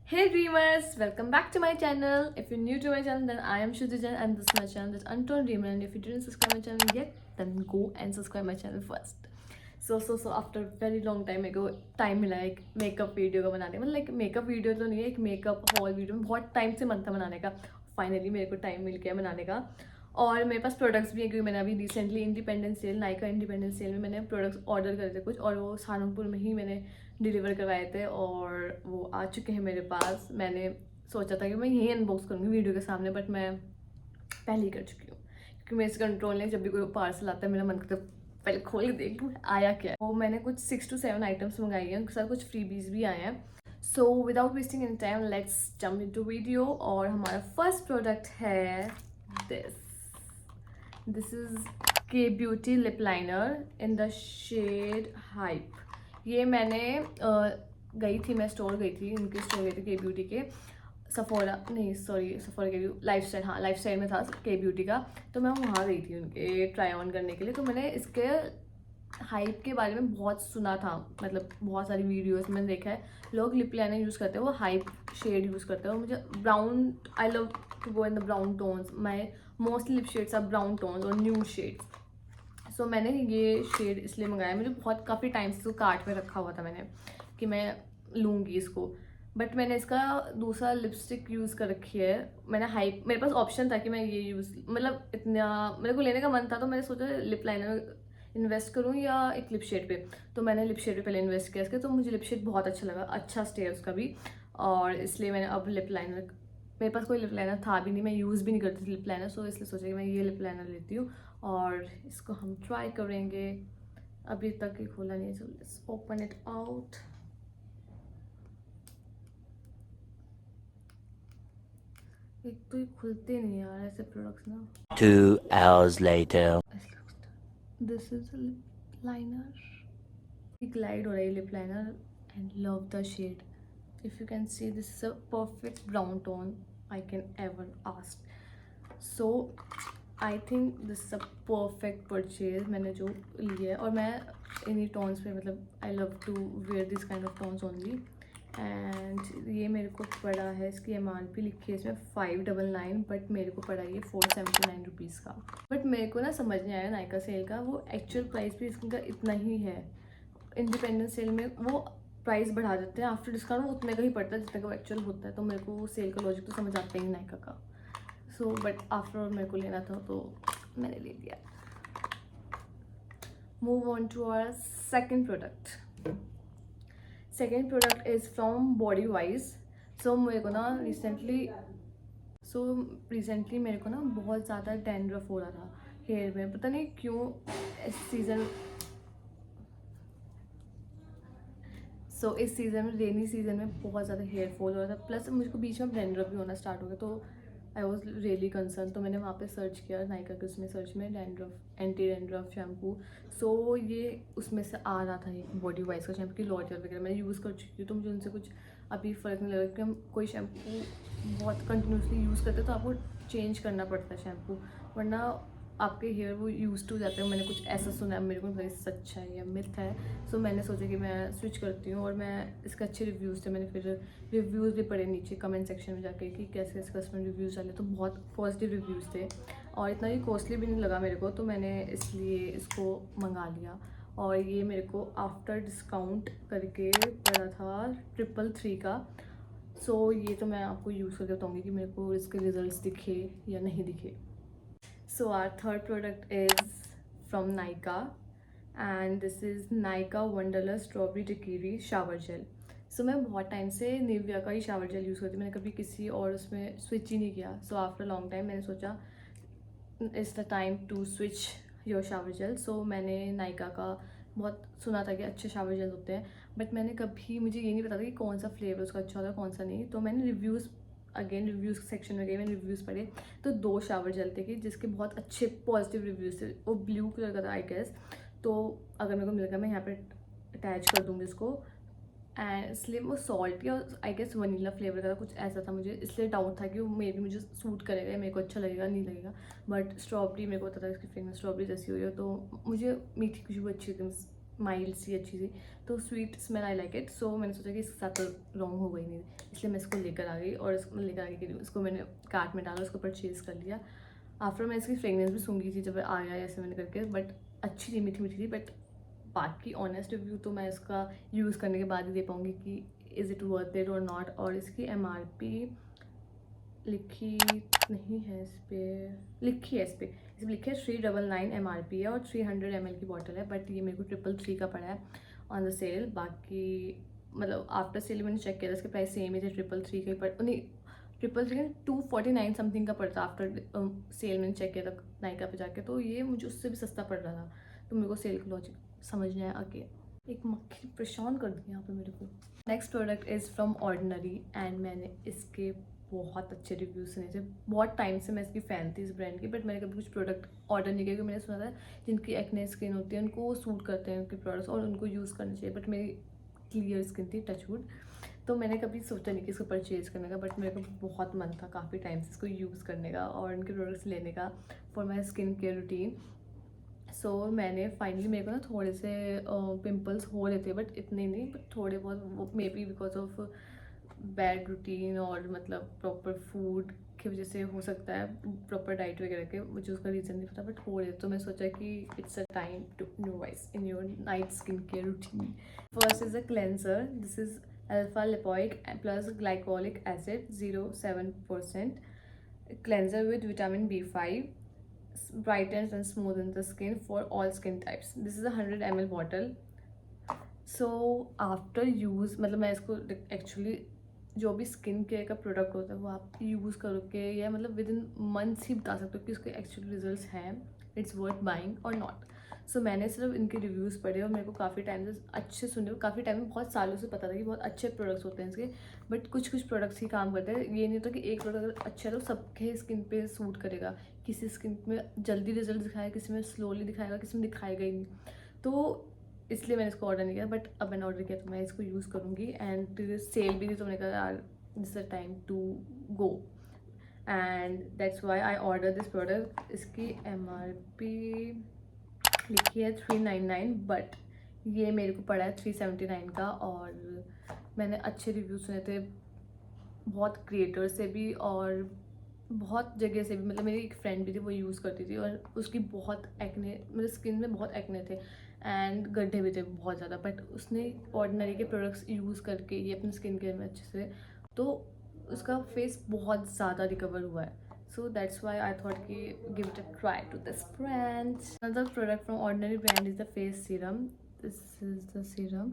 Hey dreamers, welcome back to my channel. If you're new to my channel, then I am Shruti and this is my channel, that's Untold Dreamer. And if you didn't subscribe my channel yet, then go and subscribe my channel first. So after very long time मेरे को time मिला है एक makeup video का बनाने मतलब like makeup video तो नहीं है, एक मेकअप हॉल वीडियो में बहुत टाइम से मन था बनाने का. फाइनली मेरे को टाइम मिल गया बनाने का. और मेरे पास प्रोडक्ट्स भी हैं क्योंकि मैंने अभी recently independence sale Nykaa independence sale में मैंने प्रोडक्ट्स ऑर्डर करे थे कुछ, और वो सहारनपुर में ही मैंने डिलीवर करवाए थे और वो आ चुके हैं मेरे पास. मैंने सोचा था कि मैं यही अनबॉक्स करूँगी वीडियो के सामने, बट मैं पहले ही कर चुकी हूँ क्योंकि मेरे से कंट्रोल नहीं. जब भी कोई पार्सल आता है मेरा मन करता है पहले खोल के देख लूँ आया क्या है. वो मैंने कुछ 6 to 7 आइटम्स मंगाई हैं, उनके साथ कुछ फ्रीबीज भी आए हैं. So without wasting any time let's jump into video. और हमारा फर्स्ट प्रोडक्ट है this is Kay Beauty lip liner in the shade hype. ये मैंने गई थी, मैं स्टोर गई थी, उनके स्टोर गई थी के ब्यूटी के. सफोरा नहीं, सॉरी सफोरा के लाइफ स्टाइल, हाँ लाइफ स्टाइल में था के ब्यूटी का. तो मैं वहाँ गई थी उनके ट्राई ऑन करने के लिए. तो मैंने इसके हाइप के बारे में बहुत सुना था, मतलब बहुत सारी वीडियोस में देखा है लोग लिप लाइनर यूज़ करते हैं, वो हाइप शेड यूज़ करते हैं. और मुझे brown, I love to go in the brown tones. My mostly lip shades are brown tones और न्यू शेड्स. सो मैंने ये शेड इसलिए मंगाया, मुझे बहुत काफ़ी टाइम से कार्ट में रखा हुआ था मैंने कि मैं लूँगी इसको. बट मैंने इसका दूसरा लिपस्टिक यूज़ कर रखी है. मैंने हाइप, मेरे पास ऑप्शन था कि मैं ये यूज़, मतलब इतना मेरे को लेने का मन था तो मैंने सोचा लिप लाइनर में इन्वेस्ट करूँ या एक लिप शेड पे. तो मैंने लिप शेड पे पहले इन्वेस्ट किया इसके, तो मुझे लिप शेड बहुत अच्छा लगा, अच्छा स्टे है उसका भी. और इसलिए मैंने अब लिप लाइनर, मेरे पास कोई लिप लाइनर था भी नहीं, मैं यूज़ भी नहीं करती थी लिप लाइनर. सो इसलिए सोचा कि मैं ये लिप लाइनर लेती हूँ और इसको हम ट्राई करेंगे. अभी तक ये खोला नहीं है, so let's open it out. एक तो ये खुलते नहीं यार ऐसे प्रोडक्ट्स ना. 2 hours later. This is lip liner, glide हो रहा है lip liner and love the shade. If you can see this is a perfect brown tone I can ever ask. So I think this is a perfect purchase मैंने जो लिया है. और मैं इन्हीं टोन्स पे, मतलब I love to wear this kind of tones only. And ये मेरे को पड़ा है, इसकी MRP लिखी है इसमें 599, बट मेरे को पड़ा ये 479 रुपीज़ का. बट मेरे को ना समझ नहीं आया नायका सेल का, वो एक्चुअल प्राइस भी इसका इतना ही है. इंडिपेंडेंस सेल में वो प्राइस बढ़ा देते हैं, आफ्टर डिस्काउंट वो उतने का ही पड़ता है जितने का एक्चुअल होता है. तो मेरे को सेल का लॉजिक तो समझ आता ही नायका का. सो बट आफ्टर ऑल मेरे को लेना था तो मैंने ले लिया. Move on to our second product. Second product is from Bodywise. So मेरे को ना रिसेंटली मेरे को ना बहुत ज़्यादा डैंड्रफ हो रहा था हेयर में, पता नहीं क्यों. इस सीज़न इस सीज़न में, रेनी सीज़न में बहुत ज़्यादा हेयर फॉल हो रहा था, प्लस मुझको बीच में डैंड्रफ भी होना स्टार्ट हो गया. तो आई वॉज रियली कंसर्न. तो मैंने वहाँ पे सर्च किया नायका के उसमें सर्च में डैंड्रफ, एंटी डैंड्रफ शैम्पू. सो ये उसमें से आ रहा था एक बॉडी वाइज का शैम्पू की लॉरियल वगैरह मैंने यूज़ कर चुकी हूँ. तो मुझे उनसे कुछ अभी फ़र्क नहीं लगा कि हम कोई शैम्पू बहुत कंटिन्यूसली यूज़ करते हैं तो आपको चेंज करना पड़ता है शैम्पू, वरना आपके हेयर वो यूज टू जाते हैं. मैंने कुछ ऐसा सुना है, मेरे को नहीं सच है या मिथ है. सो मैंने सोचा कि मैं स्विच करती हूँ. और मैं इसके अच्छे रिव्यूज़ थे, मैंने फिर रिव्यूज़ भी पढ़े नीचे कमेंट सेक्शन में जाके कि कैसे कैसे कस्टमर रिव्यूज़ डाले, तो बहुत पॉजिटिव रिव्यूज़ थे. और इतना ही कॉस्टली भी नहीं लगा मेरे को, तो मैंने इसलिए इसको मंगा लिया. और ये मेरे को आफ्टर डिस्काउंट करके पड़ा था 333 का. सो ये तो मैं आपको यूज़ करके बताऊँगी कि मेरे को इसके रिजल्ट्स दिखे या नहीं दिखे. So our third product is from Nykaa and this is Nykaa Wonderlust Strawberry Daiquiri Shower Gel. So मैं बहुत टाइम से निविया का ही शावर जेल यूज़ करती हूँ, मैंने कभी किसी और उसमें स्विच ही नहीं किया. सो आफ्टर लॉन्ग टाइम मैंने सोचा it's the time to switch your shower gel. So मैंने नायका का बहुत सुना था कि अच्छे शावर जेल होते हैं, बट मैंने कभी, मुझे ये नहीं पता था कि कौन सा फ्लेवर उसका अच्छा होता है कौन सा नहीं. तो मैंने रिव्यूज़ सेक्शन में गई, मैंने रिव्यूज़ पढ़े तो 2 शावर जेल थे कि जिसके बहुत अच्छे पॉजिटिव रिव्यूज़ थे. वो ब्लू कलर का था आई गेस. तो अगर मेरे को मिलेगा मैं यहाँ पे अटैच कर दूँगी इसको. एंड इसलिए वो सॉल्टी और आई गेस वनीला फ्लेवर का कुछ ऐसा था, मुझे इसलिए डाउट था कि वो मे बी मुझे सूट करेगा, मेरे को अच्छा लगेगा नहीं लगेगा. बट स्ट्रॉबेरी मेरे को पता था इसकी फ्रेग्रेंस स्ट्रॉबेरी जैसी हुई है, तो मुझे मीठी खुशबू अच्छी थी माइल्ड सी अच्छी सी, तो sweet smell I like it. So मैंने सोचा कि इसके साथ तो रॉन्ग हो गई नहीं, इसलिए मैं इसको लेकर आ गई और इसको लेकर आ गई, इसको मैंने कार्ट में डाला, उसको परचेज़ कर लिया। आफ्टर मैं इसकी फ्रेगनेंस भी सूंघी थी जब आया ऐसे मैंने करके, बट अच्छी थी, मीठी मीठी थी। बट बाकी ऑनेस्ट रिव्यू तो मैं इसका यूज़ करने के बाद ही दे पाऊँगी कि इज़ इट वर्थ इट और नॉट। और इसकी MRP लिखी नहीं है इस पर, लिखी है इसमें लिखा है 399 MRP है और 300 ml की बॉटल है, बट ये मेरे को 333 का पड़ा है ऑन द सेल। बाकी मतलब आफ्टर सेल मैंने चेक किया था, इसके प्राइस सेम ही थे, 333 का ही पड़, नहीं 333 249 समथिंग का पड़ता। आफ्टर सेल मैंने चेक किया था नायका पे जाके, तो ये मुझे उससे भी सस्ता पड़ रहा था। तो मेरे को सेल का लॉजिक समझ नहीं आया। आगे एक मक्खी परेशान कर दी यहाँ पे मेरे को। Next product is from ordinary and मैंने इसके बहुत अच्छे रिव्यूज़ सुने थे। बहुत टाइम से मैं इसकी फ़ैन थी इस ब्रांड की, बट मैंने कभी कुछ प्रोडक्ट ऑर्डर नहीं किया, क्योंकि मैंने सुना था जिनकी एक्ने स्किन होती है उनको सूट करते हैं उनके प्रोडक्ट्स और उनको यूज़ करना चाहिए, बट मेरी क्लियर स्किन थी, टचवुड। तो मैंने कभी सोचा नहीं कि इसको परचेज़ करने का, बट मेरे को बहुत मन था काफ़ी टाइम से इसको यूज़ करने का और उनके प्रोडक्ट्स लेने का for my skin care routine. So मैंने फाइनली, मेरे को ना थोड़े से पिंपल्स हो रहे थे, बट इतने नहीं, बट थोड़े बहुत, वो may be because of bad routine और मतलब प्रॉपर फूड की वजह से हो सकता है, प्रॉपर डाइट वगैरह के, मुझे उसका रीज़न नहीं पता, बट हो रहे। तो मैं सोचा कि it's a time to innovise in your night skin care routine. First is a cleanser, this is alpha lipoic plus glycolic acid 0.7% cleanser with vitamin B5, brightens and smoothens the skin for all skin types. This is a 100 ml bottle. So after use, मतलब मैं इसको actually जो भी skin care का product होता है वो आप यूज़ करोगे या मतलब विद इन मंथ्स ही बता सकते हो कि उसके एक्चुअल रिजल्ट्स हैं, इट्स वर्थ बाइंग और नॉट। सो मैंने सिर्फ इनके रिव्यूज़ पढ़े और मेरे को काफ़ी टाइम से अच्छे सुने, काफ़ी टाइम में, बहुत सालों से पता था कि बहुत अच्छे प्रोडक्ट्स होते हैं इसके, बट कुछ कुछ प्रोडक्ट्स ही काम करते हैं। ये नहीं होता कि एक प्रोडक्ट अगर अच्छा है तो सबके स्किन पे सूट करेगा, किसी स्किन में जल्दी रिजल्ट दिखाएगा, किसी में स्लोली दिखाएगा, किसी में दिखाएगा ही नहीं। तो इसलिए मैंने इसको ऑर्डर नहीं किया, बट अब मैंने ऑर्डर किया तो मैं इसको यूज़ करूँगी। एंड सेल भी थी तो मैंने कहा यार this is time to go, and that's why I order this product. इसकी MRP लिखी है 399, बट ये मेरे को पड़ा है 379 का। और मैंने अच्छे रिव्यू सुने थे बहुत क्रिएटर से भी और बहुत जगह से भी, मतलब मेरी एक फ्रेंड भी थी वो यूज़ करती थी और उसकी बहुत एक्ने, मेरे स्किन में बहुत एक्ने थे एंड गड्ढे भी थे बहुत ज़्यादा, बट उसने ऑर्डिनरी के प्रोडक्ट्स यूज़ करके ये अपने स्किन केयर में अच्छे से, तो उसका फेस बहुत ज़्यादा रिकवर हुआ है। So that's why I thought कि give it a try to this brand. Another product from Ordinary brand is the face serum. This is the serum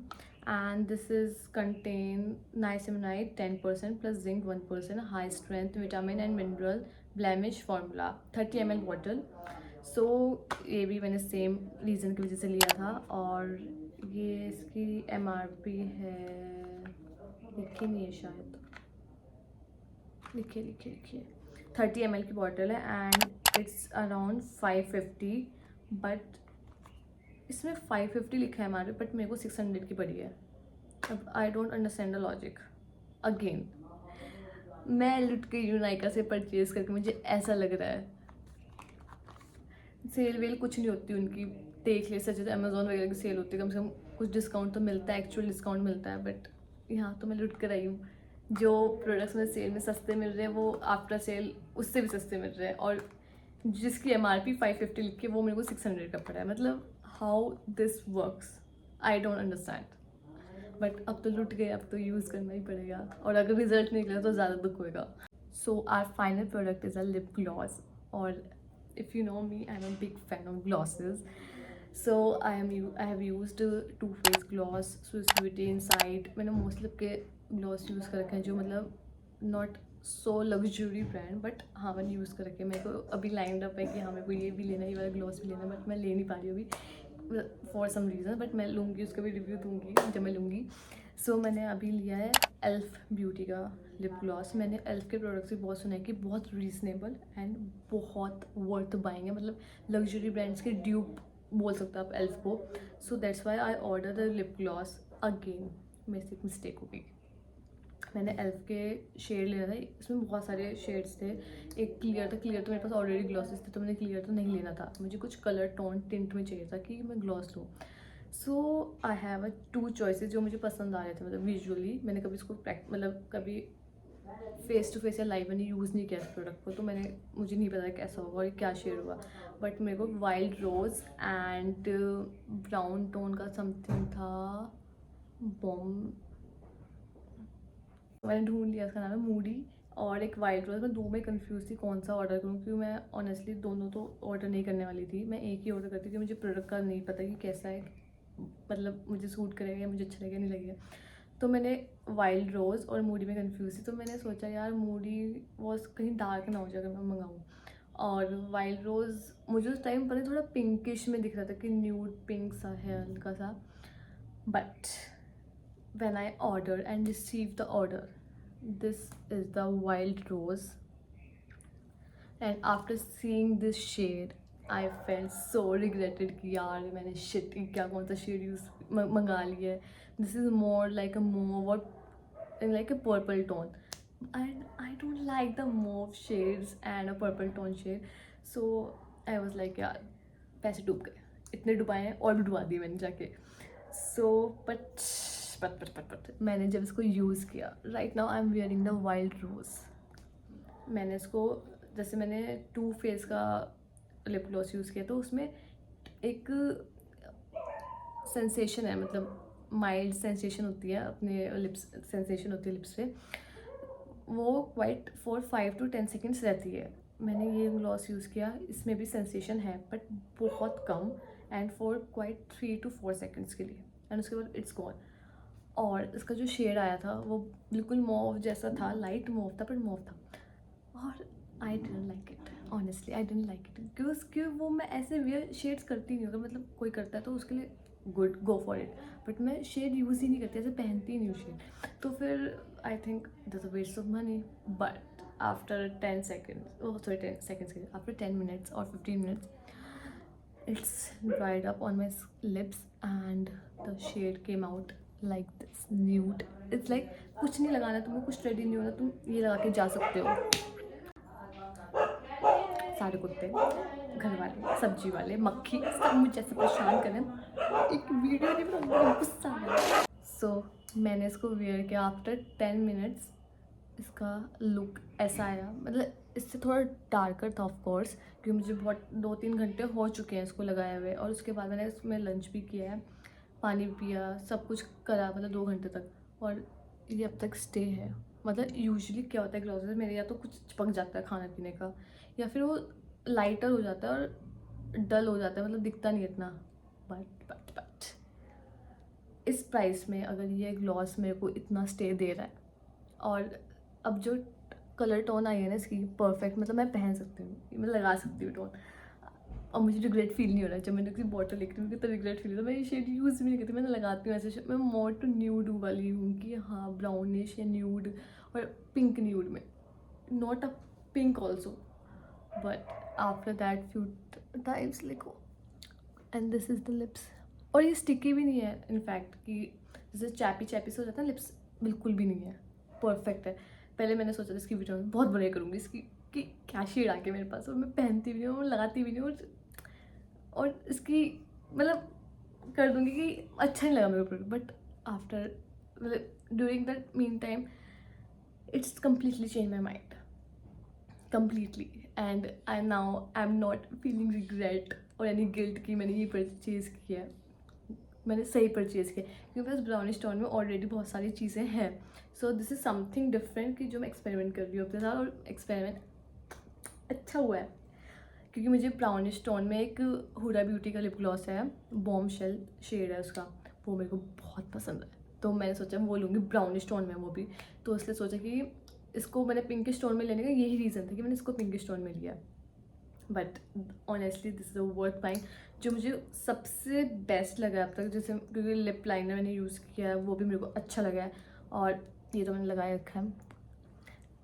and this is contain niacinamide 10% plus zinc 1%, high strength vitamin and mineral blemish formula, 30 ml bottle. So ये भी मैंने same reason की वजह से लिया था। और ये इसकी MRP है, लिखी नहीं है शायद, लिखिए 30 ml की बॉटल है एंड इट्स अराउंड 550, बट इसमें 550 लिखा है हमारे, बट मेरे को 600 की पड़ी है। अब I don't understand the logic. Again मैं लुट गई हूँ नायका से परचेज़ करके, मुझे ऐसा लग रहा है। सेल वेल कुछ नहीं होती उनकी, देख ले सच तो अमेजोन वगैरह की सेल होती है, कम से कम कुछ डिस्काउंट तो मिलता है, एक्चुअल डिस्काउंट मिलता है, बट यहाँ तो मैं लुट कर आई हूँ। जो प्रोडक्ट्स में सेल में सस्ते मिल रहे हैं वो आफ्टर सेल उससे भी सस्ते मिल रहे हैं, और जिसकी MRP 550 लिखी है वो मेरे को 600 का पड़ा है। मतलब how this works, I don't understand. But अब तो लुट गए, अब तो यूज़ करना ही पड़ेगा, और अगर रिजल्ट नहीं निकला तो ज़्यादा दुख होएगा। So our final product is a lip gloss, और if you know me, I'm a big fan of glosses. So I have used Too Faced gloss, Swiss Beauty Inside. मैंने मोस्ट लिप के gloss use कर रखे हैं जो मतलब not so luxury brand, but हाँ मैंने यूज़ कर रखे हैं। मेरे को अभी लाइंड अप है कि हाँ मेरे को ये भी लेना है, ये वाला ग्लॉस भी लेना है, बट मैं ले नहीं पा रही हूँ अभी फॉर सम रीज़न, बट मैं लूँगी, उसका भी रिव्यू दूँगी जब मैं लूँगी। सो मैंने अभी लिया है एल्फ ब्यूटी का लिप ग्लॉस। मैंने एल्फ के प्रोडक्ट्स भी बहुत सुना है कि बहुत रीजनेबल एंड बहुत वर्थ बाइंग है, मतलब लग्जरी ब्रांड्स के ड्यूप बोल सकते हो आप एल्फ को। सो that's why I order the lip gloss again. मेरे से एक मिस्टेक हो गई, मैंने एल्फ के शेड लेना था, इसमें बहुत सारे शेड्स थे। एक क्लियर था, क्लियर तो मेरे पास ऑलरेडी ग्लॉसेस थे तो मैंने क्लियर तो नहीं लेना था, मुझे कुछ कलर टोन टिंट में चाहिए था कि मैं ग्लॉस लूँ। सो आई हैव 2 चॉइसेस जो मुझे पसंद आ रहे थे, मतलब विजुअली मैंने कभी इसको मतलब कभी फेस टू फेस या लाइव मैंने यूज़ नहीं किया इस प्रोडक्ट को, तो मुझे नहीं पता कैसा होगा और क्या शेड होगा। बट मेरे को wild rose and brown tone का समथिंग था, बॉम, मैंने ढूंढ लिया, उसका नाम है मूडी, और एक वाइल्ड रोज़। मैं दो में कंफ्यूज थी कौन सा ऑर्डर करूँ, क्योंकि मैं ऑनेस्टली दोनों तो ऑर्डर नहीं करने वाली थी, मैं एक ही ऑर्डर करती थी। मुझे प्रोडक्ट का नहीं पता कि कैसा है, मतलब मुझे सूट करेगा या मुझे अच्छा लगेगा नहीं लगेगा। तो मैंने वाइल्ड रोज़ और मूडी में कंफ्यूज थी, तो मैंने सोचा यार मूडी वॉज कहीं डार्क ना हो जाए अगर मैं मंगाऊँ, और वाइल्ड रोज़ मुझे उस टाइम पर थोड़ा पिंकिश में दिख रहा था कि न्यूड पिंक सा है हल्का सा। But when I ordered and received the order, this is the wild rose, and after seeing this shade I felt so regretted कि यार मैंने shit क्या कौन सा shade यूज़ मंगा लिया है। This is more like a mauve or like a purple tone, and I don't like the mauve shades and a purple tone shade, so I was like यार पैसे डूब गए, इतने डुबाए हैं और भी डुबा दिए मैंने जाके। सो बट मैंने जब इसको यूज़ किया, right now I am wearing the wild rose. मैंने इसको, जैसे मैंने टू फेस का लिप ग्लॉस यूज़ किया तो उसमें एक सेंसेशन है, मतलब माइल्ड सेंसेशन होती है अपने लिप्स, सेंसेशन होती है लिप्स पे, वो क्वाइट फॉर 5 to 10 सेकेंड्स रहती है। मैंने ये ग्लॉस यूज़ किया, इसमें भी सेंसेशन है बट बहुत कम, and for quite 3 to 4 seconds के लिए, एंड उसके बाद इट्स गॉन। और इसका जो शेड आया था वो बिल्कुल मॉव जैसा था, लाइट मॉव था बट मॉव था, और I didn't like it, honestly I didn't like it, क्योंकि वो मैं ऐसे वियर शेड्स करती नहीं हूँ। अगर मतलब कोई करता है तो उसके लिए good, go for it, but मैं शेड यूज़ ही नहीं करती, ऐसे पहनती ही नहीं हूँ शेड, तो फिर I think that's a waste of money. But after 10 seconds, oh sorry 10 seconds, after 10 minutes or 15 minutes, it's dried up on my lips and the shade came out like this nude. It's like कुछ नहीं लगाना तुम्हें, कुछ ready नहीं होना, तुम ये लगा के जा सकते हो। सारे कुत्ते, घर वाले, सब्जी वाले, मक्खी, सब मुझे जैसे परेशान करें, एक वीडियो नहीं बनाऊंगी, गुस्सा आ रहा है। सो मैंने इसको वेयर किया, आफ्टर 10 मिनट्स इसका लुक ऐसा आया, मतलब इससे थोड़ा डार्कर था ऑफ कोर्स, क्योंकि मुझे बहुत 2-3 घंटे हो चुके हैं इसको लगाए हुए, और उसके बाद मैंने इसमें लंच भी किया है, पानी भी पिया, सब कुछ करा, मतलब 2 घंटे तक, और ये अब तक स्टे है। मतलब यूजुअली क्या होता है ग्लॉसेस मेरे, या तो कुछ चिपक जाता है खाने पीने का, या फिर वो लाइटर हो जाता है और डल हो जाता है, मतलब दिखता नहीं इतना। बट इस प्राइस में अगर ये ग्लॉस मेरे को इतना स्टे दे रहा है, और अब जो कलर टोन आई है ना इसकी परफेक्ट, मतलब मैं पहन सकती हूँ, मैं लगा सकती हूँ टोन, और मुझे रिग्रेट फील नहीं हो रहा है। जब मैंने किसी बॉटल लेती हूँ तो रिग्रेट फील होता है, मैं ये शेड यूज़ भी नहीं करती, मैंने लगाती हूँ ऐसे। मैं मोर टू न्यूड वाली हूँ कि हाँ ब्राउनिश या न्यूड और पिंक न्यूड में, not a pink also, but after that few times like, and this is the lips. और ये स्टिकी भी नहीं है इनफैक्ट, कि जैसे चैपी चैपी से हो जाता है लिप्स, बिल्कुल भी नहीं है, परफेक्ट है। पहले मैंने सोचा था इसकी वीडियो में बहुत बढ़िया करूँगी इसकी, कि क्या शेड आ गया मेरे पास, और मैं पहनती भी नहीं हूँ और लगाती भी नहीं हूँ, और इसकी मतलब कर दूँगी कि अच्छा नहीं लगा मेरे को प्रोडक्ट। बट आफ्टर, मतलब during that mean time, it's completely change my mind completely, and I'm not feeling regret or any guilt कि मैंने ये परचेज़ किया है, मैंने सही परचेज़ किया, क्योंकि बस ब्राउनिश टोन में ऑलरेडी बहुत सारी चीज़ें हैं। So this is something different कि जो मैं एक्सपेरिमेंट कर रही हूँ अपने साथ, और एक्सपेरिमेंट अच्छा हुआ है, क्योंकि मुझे ब्राउनिश टोन में एक हुडा ब्यूटी का लिप ग्लॉस है, बॉम शेल शेड है उसका, वो मेरे को बहुत पसंद है, तो मैंने सोचा वो लूँगी ब्राउनिश टोन में वो भी, तो इसलिए सोचा कि इसको मैंने पिंकिश टोन में लेने का यही रीज़न था कि मैंने इसको पिंकिश टोन में लिया। But honestly this is a worth buying. जो मुझे सबसे बेस्ट लगा अब तक, जैसे क्योंकि लिप लाइनर मैंने यूज़ किया है वो भी मेरे को अच्छा लगा है, और ये तो मैंने लगाए रखा है,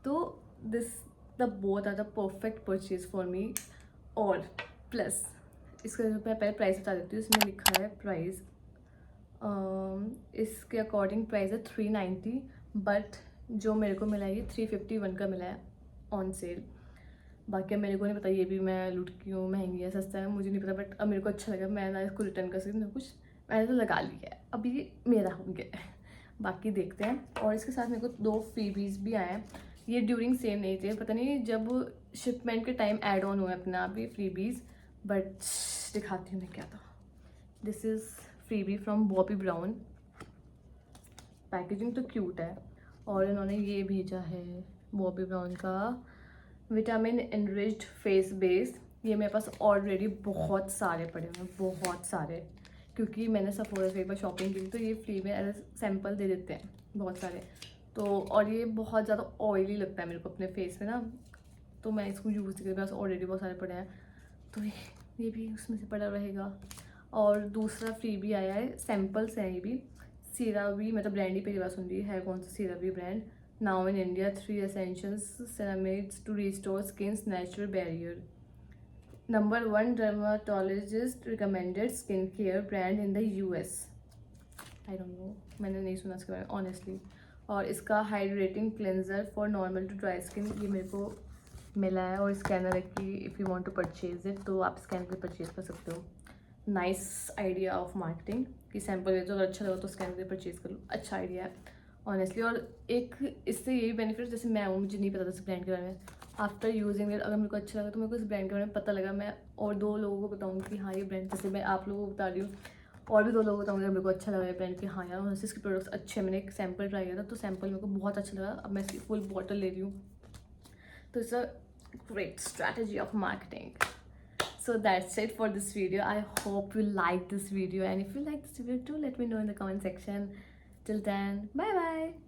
तो this the both are the perfect purchase for me. और प्लस इसका जो मैं पहले प्राइस बता देती हूँ, इसमें लिखा है प्राइस, इसके अकॉर्डिंग प्राइस है 390, बट जो मेरे को मिला है ये 351 का मिला है ऑन सेल। बाकी अब मेरे को नहीं पता ये भी मैं लूट की हूँ, महंगी है सस्ता है मुझे नहीं पता, बट अब मेरे को अच्छा लगा, मैं ना इसको रिटर्न कर सकती ना कुछ, मैंने तो लगा लिया है, अभी ये मेरा हो गया है। बाकी देखते हैं। और इसके साथ मेरे को 2 फ्रीबीज भी आए हैं। ये ड्यूरिंग सेल नहीं थे, पता नहीं जब शिपमेंट के टाइम ऐड ऑन हुए अपने आप ये फ्रीबीज, बट दिखाती हूँ मैं क्या था। This is freebie from Bobby brown. Packaging तो क्यूट है। और इन्होंने ये भेजा है बॉबी ब्राउन का विटामिन एनरिच्ड फेस बेस। ये मेरे पास ऑलरेडी बहुत सारे पड़े हुए हैं, बहुत सारे, क्योंकि मैंने सफोरा से एक बार शॉपिंग की थी, तो ये फ्री में एज सैम्पल दे देते हैं बहुत सारे। तो और ये बहुत ज़्यादा ऑयली लगता है मेरे को अपने फेस में ना, तो मैं इसको यूज़ नहीं, मेरे पास ऑलरेडी बहुत सारे पड़े हैं, तो ये भी उसमें से पड़ा रहेगा। और दूसरा फ्री भी आया है, सैम्पल्स हैं ये भी। सीरावी, मतलब ब्रांड ही पहली बार सुन रही है कौन सा CeraVe brand. Now in India 3 essentials ceramides to restore skin's natural barrier. Number 1 dermatologist recommended skin care brand in the US। I don't know, मैंने नहीं सुना इसके बारे में ऑनेस्टली। और इसका hydrating cleanser for normal to dry skin, ये मेरे को मिला है। और स्कैनर है कि if you want to purchase it, तो आप स्कैन कर परचेज कर सकते हो। नाइस आइडिया ऑफ मार्केटिंग कि सैम्पल ले तो अगर अच्छा लगा तो स्कैन करके परचेज कर लो, अच्छा आइडिया है ऑनेस्टली। और एक इससे यही बेनिफिट, जैसे मैं हूँ, मुझे नहीं पता था इस ब्रांड के बारे में, आफ्टर यूजिंग इट अगर मेरे को अच्छा लगा तो मेरे को इस ब्रांड के बारे में पता लगा, मैं और 2 लोगों को बताऊँगी कि हाँ ये ब्रांड, जैसे मैं आप लोगों को बता रही हूँ, और भी 2 लोगों को बताऊँगी मेरे को अच्छा लगा ये ब्रांड कि हाँ यार उनसे इसके प्रोडक्ट्स अच्छे हैं। मैंने एक सैम्पल ट्राई किया था, तो सैम्पल मेरे को बहुत अच्छा लगा, अब मैं इसकी फुल बॉटल ले रही हूँ। तो it's a great strategy of marketing. So that's it for this video. I hope you like this video, and if you like this video too, let me know in the comment section. Till then, bye bye.